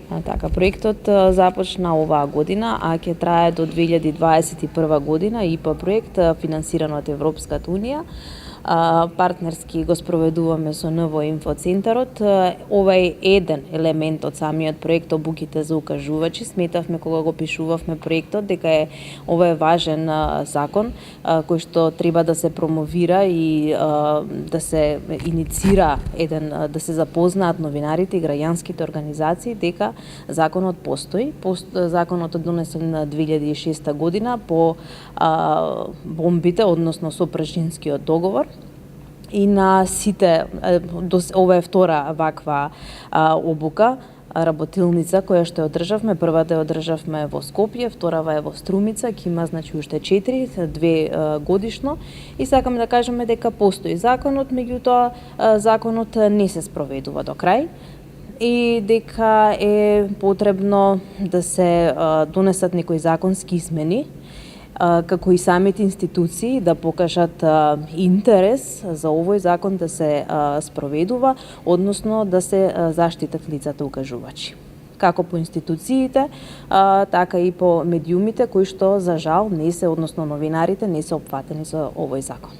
Така, проектот започна оваа година, а ќе трае до 2021 година. ИПА проект финансиран од Европската унија. Партнерски го спроведуваме со НВО Инфоцентарот. Ова е еден елемент од самиот проект обуките за укажувачи. Сметавме кога го пишувавме проектот дека ова е важен закон кој што треба да се промовира и да се иницира да се запознаат новинарите и граѓанските организации дека законот постои. Законот е донесен на 2006 година по бомбите, односно со Прашинскиот договор. И на сите, ова е втора ваква обука, работилница која што ја одржавме. Првата ја одржавме во Скопје, вторава е во Струмица, ќе има уште 4, 2 годишно. И сакаме да кажеме дека постои законот, меѓутоа законот не се спроведува до крај и дека е потребно да се донесат некои законски измени, како и самите институции да покажат интерес за овој закон да се спроведува, односно да се заштитат лицата укажувачи. Како по институциите, така и по медиумите кои што за жал не се, односно новинарите не се опфатени за овој закон.